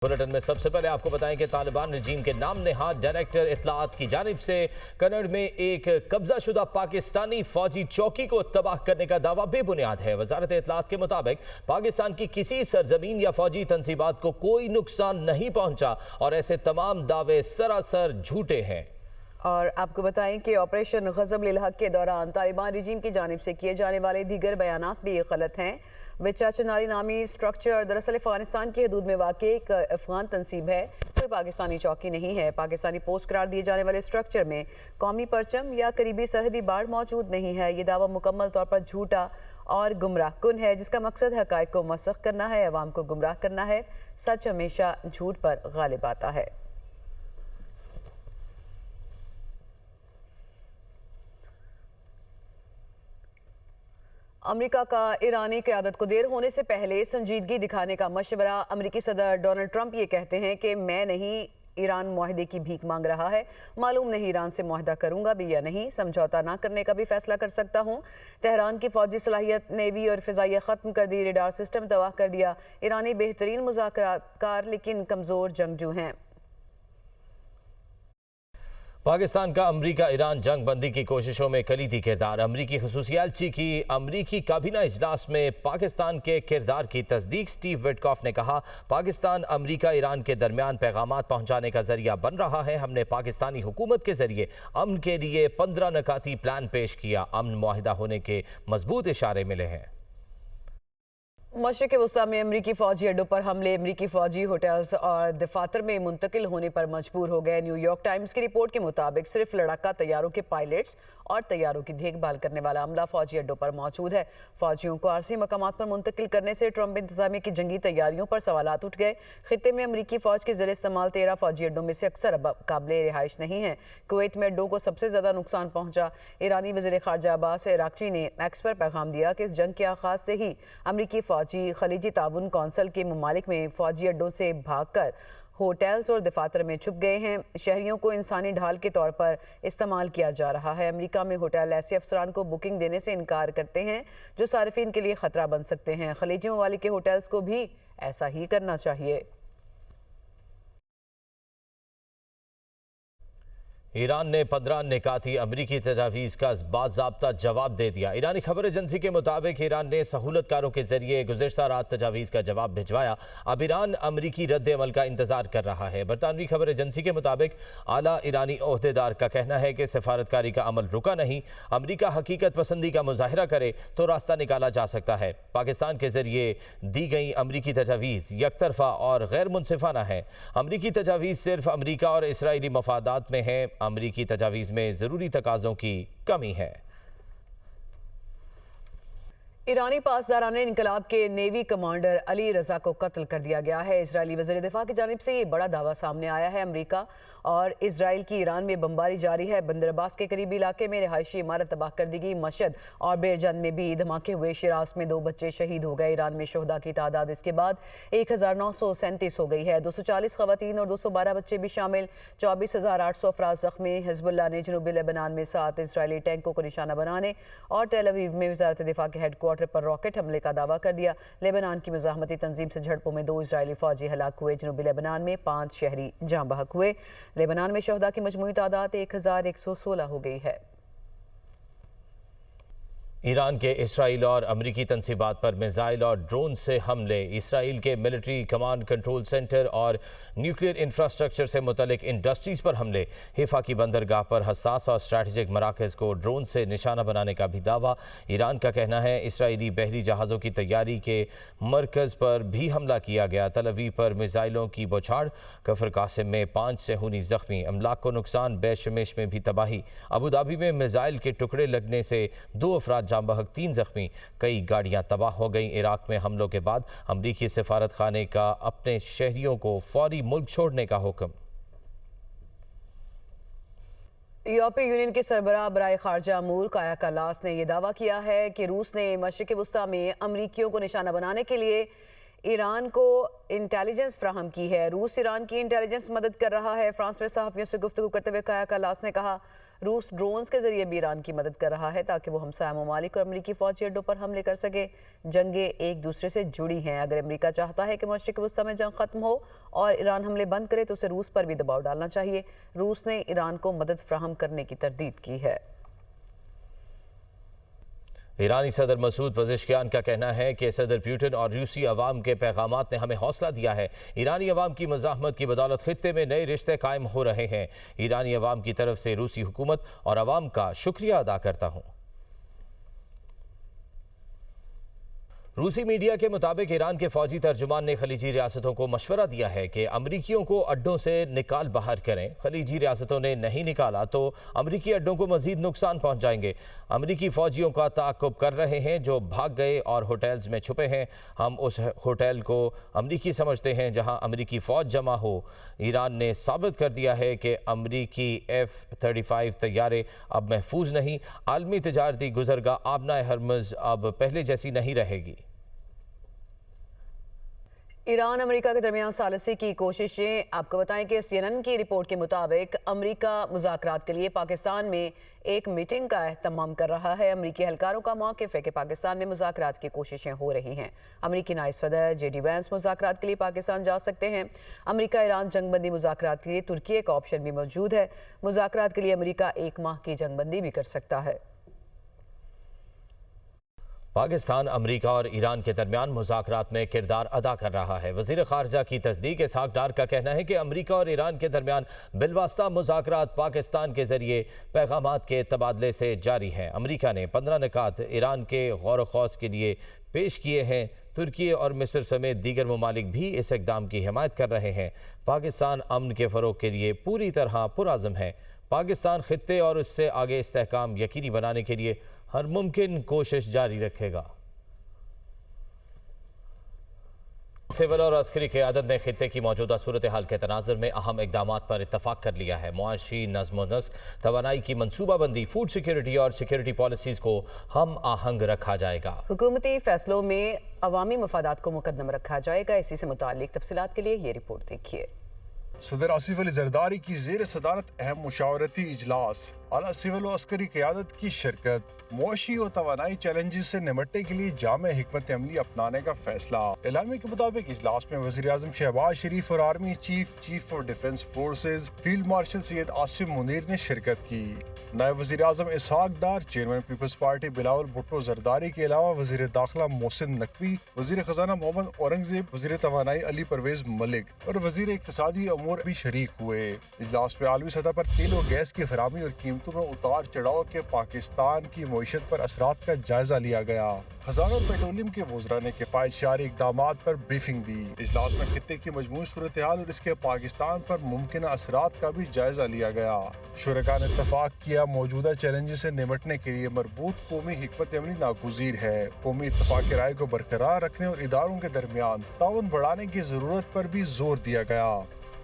Bulletin में सबसे पहले आपको बताएं कि तालिबान रजीम के नाम नहाद डायरेक्टर इत्तलाआत की जानिब से कन्नड़ में एक कब्जा शुदा पाकिस्तानी फौजी चौकी को तबाह करने का दावा बेबुनियाद है। वजारत इत्तलाआत के मुताबिक पाकिस्तान की किसी सरजमीन या फौजी तंसीबात को कोई नुकसान नहीं पहुंचा और ऐसे तमाम दावे सरासर झूठे हैं। और आपको बताएं कि ऑपरेशन ग़ज़ब लिल हक़ के दौरान तालिबान रजीम की जानिब से किए जाने वाले दीगर बयानात भी गलत हैं। विचा चनारी नामी स्ट्रक्चर दरअसल अफगानिस्तान की हदूद में वाक़ एक अफगान तंसीब है, कोई पाकिस्तानी चौकी नहीं है। पाकिस्तानी पोस्ट करार दिए जाने वाले स्ट्रक्चर में कौमी परचम या करीबी सरहदी बाड़ मौजूद नहीं है। ये दावा मुकम्मल तौर पर झूठा और गुमराह कुन है, जिसका मकसद हक़ाइक़ को मसख़ करना है, अवाम को गुमराह करना है। सच हमेशा झूठ पर गालिब आता है। अमेरिका का ईरानी क़यादत को देर होने से पहले संजीदगी दिखाने का मशवरा। अमेरिकी सदर डोनाल्ड ट्रंप ये कहते हैं कि मैं नहीं ईरान मुआहदे की भीख मांग रहा है, मालूम नहीं ईरान से मुआहदा करूंगा भी या नहीं, समझौता ना करने का भी फैसला कर सकता हूं। तेहरान की फौजी सलाहियत, नेवी और फ़िज़ाइया ख़त्म कर दी, रेडार सिस्टम तबाह कर दिया। ईरानी बेहतरीन मुज़ाकरातकार लेकिन कमज़ोर जंगजू हैं। पाकिस्तान का अमरीका ईरान जंग बंदी की कोशिशों में कलीदी किरदार। अमरीकी ख़ुसूसी एलची की अमरीकी काबीना इजलास में पाकिस्तान के किरदार की तस्दीक। स्टीव विटकॉफ ने कहा, पाकिस्तान अमरीका ईरान के दरमियान पैगामात पहुंचाने का जरिया बन रहा है। हमने पाकिस्तानी हुकूमत के जरिए अमन के लिए 15 नकाती प्लान पेश किया। अमन मुआहिदा होने के मजबूत इशारे मिले हैं। मशरिक़ वस्ता में अमरीकी फ़ौजी अड्डों पर हमले, अमरीकी फ़ौजी होटल्स और दफातर में मुंतकिल होने पर मजबूर हो गए। न्यूयॉर्क टाइम्स की रिपोर्ट के मुताबिक सिर्फ लड़ाका तैयारों के पायलट्स और तैयारों की देखभाल करने वाला अमला फ़ौजी अड्डों पर मौजूद है। फ़ौजियों को आरसी मकामात पर मुंतकिल करने से ट्रंप इंतज़ामिया की जंगी तैयारियों पर सवालात उठ गए। खित्ते में अमरीकी फ़ौज के ज़रिए इस्तेमाल 13 फ़ौजी अड्डों में से अक्सर अब काबिल रिहाइश नहीं है। कुवैत में अड्डों को सबसे ज़्यादा नुकसान पहुंचा। ईरानी वज़ीर ख़ारजा अब्बास अराग़ची ने एक्स पर पैगाम दिया कि इस जंग के आगाज़ से ही अमरीकी फ़ौजी खलीजी ताउन कौंसिल के ममालिक में फ़ौजी अड्डों से भागकर होटल्स और दफातर में छुप गए हैं। शहरियों को इंसानी ढाल के तौर पर इस्तेमाल किया जा रहा है। अमेरिका में होटल ऐसे अफसरान को बुकिंग देने से इनकार करते हैं जो सार्फिन के लिए ख़तरा बन सकते हैं। खलीजी ममालिक के होटल्स को भी ऐसा ही करना चाहिए। ईरान ने 15 निकाती अमरीकी तजावीज़ का बाज़ाब्ता जवाब दे दिया। ईरानी खबर एजेंसी के मुताबिक ईरान ने सहूलतकारों के जरिए गुज़िश्ता रात तजावीज़ का जवाब भिजवाया। अब ईरान अमरीकी रद्द अमल का इंतज़ार कर रहा है। बरतानवी खबर एजेंसी के मुताबिक आला ईरानी ओहदेदार का कहना है कि सफारतकारी का अमल रुका नहीं। अमरीका हकीकत पसंदी का मुजाहरा करे तो रास्ता निकाला जा सकता है। पाकिस्तान के जरिए दी गई अमरीकी तजावीज़ यकतरफा और गैर मुनसिफाना है। अमरीकी तजावीज़ सिर्फ अमरीका और इसराइली मफादात में है। अमरीकी तजावीज़ में ज़रूरी तकाज़ों की कमी है। ईरानी पासदारान इनकलाब के नेवी कमांडर अली रजा को कत्ल कर दिया गया है। इजरायली वज़ीर दिफा की जानिब से ये बड़ा दावा सामने आया है। अमरीका और इसराइल की ईरान में बमबारी जारी है। बंदर अब्बास के करीबी इलाके में रिहायशी इमारत तबाह कर दी गई। मशहद और बेरजंद में भी धमाके हुए। शिराज में 2 बच्चे शहीद हो गए। ईरान में शोहदा की तादाद इसके बाद 1937 हो गई है। 240 ख़वातीन और 212 बच्चे भी शामिल। 24,800 अफराद ज़ख्मी। हिज़्बुल्लाह ने जनूबी लेबनान में 7 इसराइली टैंकों को निशाना बनाने और तेल अवीव में वज़ारत दिफा के हेडक्वार्टर पर रॉकेट हमले का दावा कर दिया। लेबनान की मुज़ाहमती तंजीम से झड़पों में 2 इसराइली फ़ौजी हलाक हुए। जनूबी लेबनान में 5 शहरी जाँ बहक हुए। लेबनान में शोहदा की मजमूई तादाद 1116 हो गई है। ईरान के इसराइल और अमरीकी तंसीबात पर मिसाइल और ड्रोन से हमले। इसराइल के मिलिट्री कमांड कंट्रोल सेंटर और न्यूक्लियर इंफ्रास्ट्रक्चर से मुतल्लिक इंडस्ट्रीज़ पर हमले। हिफा की बंदरगाह पर हसास और स्ट्रैटेजिक मराकज़ को ड्रोन से निशाना बनाने का भी दावा। ईरान का कहना है इसराइली बहरी जहाज़ों की तैयारी के मरकज़ पर भी हमला किया गया। तल अवीव पर मिसाइलों की बौछार। कफर कासिम में 5 सेहूनी ज़ख्मी। अमलाक को नुकसान। बेशमेश में भी तबाही। अबू धाबी में मिसाइल के टुकड़े लगने से 2 अफराद जाँ बहक, 3 ज़ख्मी। कई गाड़ियां तबाह हो गईं। इराक में हमलों के बाद अमरीकी सफारत खाने का अपने शहरियों को फौरी मुल्क छोड़ने का हुक्म। यूरोपीय यूनियन के सरबराह बराए खारजा अमूर काया कलास ने यह दावा किया है कि रूस ने मशरिक़ वस्ता में अमरीकियों को निशाना बनाने के लिए ईरान को इंटेलिजेंस फ्राहम की है। रूस ईरान की इंटेलिजेंस मदद कर रहा है। फ्रांस में सहाफ़ियों से गुफ्तगू करते हुए काया कलास ने कहा, روس ڈرونز کے ذریعے بھی ایران کی مدد کر رہا ہے تاکہ وہ ہمسایہ ممالک اور امریکی فوجی اڈوں پر حملے کر سکے۔ جنگیں ایک دوسرے سے جڑی ہیں۔ اگر امریکہ چاہتا ہے کہ مشرق وسطیٰ میں جنگ ختم ہو اور ایران حملے بند کرے تو اسے روس پر بھی دباؤ ڈالنا چاہیے۔ روس نے ایران کو مدد فراہم کرنے کی تردید کی ہے۔ ایرانی صدر مسعود پزشکیان کا کہنا ہے کہ صدر پیوٹن اور روسی عوام کے پیغامات نے ہمیں حوصلہ دیا ہے۔ ایرانی عوام کی مزاحمت کی بدولت خطے میں نئے رشتے قائم ہو رہے ہیں۔ ایرانی عوام کی طرف سے روسی حکومت اور عوام کا شکریہ ادا کرتا ہوں۔ روسی میڈیا کے مطابق ایران کے فوجی ترجمان نے خلیجی ریاستوں کو مشورہ دیا ہے کہ امریکیوں کو اڈوں سے نکال باہر کریں۔ خلیجی ریاستوں نے نہیں نکالا تو امریکی اڈوں کو مزید نقصان پہنچ جائیں گے۔ امریکی فوجیوں کا تعاقب کر رہے ہیں جو بھاگ گئے اور ہوٹلز میں چھپے ہیں۔ ہم اس ہوٹل کو امریکی سمجھتے ہیں جہاں امریکی فوج جمع ہو۔ ایران نے ثابت کر دیا ہے کہ امریکی F-35 طیارے اب محفوظ نہیں۔ عالمی تجارتی گزرگاہ آبنائے ہرمز اب پہلے جیسی نہیں رہے گی۔ ایران امریکہ کے درمیان ثالثی کی کوششیں۔ آپ کو بتائیں کہ CNN کی رپورٹ کے مطابق امریکہ مذاکرات کے لیے پاکستان میں ایک میٹنگ کا اہتمام کر رہا ہے۔ امریکی اہلکاروں کا موقف ہے کہ پاکستان میں مذاکرات کی کوششیں ہو رہی ہیں۔ امریکی نائب صدر JD وینس مذاکرات کے لیے پاکستان جا سکتے ہیں۔ امریکہ ایران جنگ بندی مذاکرات کے لیے ترکی کا آپشن بھی موجود ہے۔ مذاکرات کے لیے امریکہ 1 ماہ کی جنگ بندی بھی کر سکتا ہے۔ پاکستان امریکہ اور ایران کے درمیان مذاکرات میں کردار ادا کر رہا ہے۔ وزیر خارجہ کی تصدیق اسحاق ڈار کا کہنا ہے کہ امریکہ اور ایران کے درمیان بالواسطہ مذاکرات پاکستان کے ذریعے پیغامات کے تبادلے سے جاری ہیں۔ امریکہ نے 15 نکات ایران کے غور و خوض کے لیے پیش کیے ہیں۔ ترکی اور مصر سمیت دیگر ممالک بھی اس اقدام کی حمایت کر رہے ہیں۔ پاکستان امن کے فروغ کے لیے پوری طرح پرعزم ہے۔ پاکستان خطے اور اس سے آگے استحکام یقینی بنانے کے لیے ہر ممکن کوشش جاری رکھے گا۔ سول اور عسکری قیادت نے خطے کی موجودہ صورتحال کے تناظر میں اہم اقدامات پر اتفاق کر لیا ہے۔ معاشی نظم و نسق، توانائی کی منصوبہ بندی، فوڈ سیکیورٹی اور سیکیورٹی پالیسیز کو ہم آہنگ رکھا جائے گا۔ حکومتی فیصلوں میں عوامی مفادات کو مقدم رکھا جائے گا۔ اسی سے متعلق تفصیلات کے لیے یہ رپورٹ دیکھیے۔ صدر آصف علی زرداری کی زیر صدارت اہم مشاورتی اجلاس، اعلیٰ سول و عسکری قیادت کی شرکت، معاشی و توانائی چیلنجز سے نمٹنے کے لیے جامع حکمت عملی اپنانے کا فیصلہ۔ اعلامیے کے مطابق اجلاس میں وزیر اعظم شہباز شریف اور army chief of defence forces field marshal Syed Asim Munir نے شرکت کی۔ نائب وزیر اعظم Ishaq Dar, chairman Peoples Party Bilawal Bhutto Zardari کے علاوہ وزیر داخلہ محسن نقوی، وزیر خزانہ محمد اورنگزیب، وزیر توانائی علی پرویز ملک اور وزیر اقتصادی امور بھی شریک ہوئے۔ اجلاس میں عالمی سطح پر تیل و گیس کی فراہمی اور قیمتوں میں اتار چڑھاؤ کے پاکستان کی معیشت پر اثرات کا جائزہ لیا گیا۔ خزانہ اور پیٹرولیم کے وزراء نے کفایت شعاری اقدامات پر بریفنگ دی۔ اجلاس میں خطے کی مجموعی صورتحال اور اس کے پاکستان پر ممکنہ اثرات کا بھی جائزہ لیا گیا۔ شرکاء نے اتفاق کیا موجودہ چیلنجز سے نمٹنے کے لیے مربوط قومی حکمت عملی ناگزیر ہے۔ قومی اتفاق رائے کو برقرار رکھنے اور اداروں کے درمیان تعاون بڑھانے کی ضرورت پر بھی زور دیا گیا۔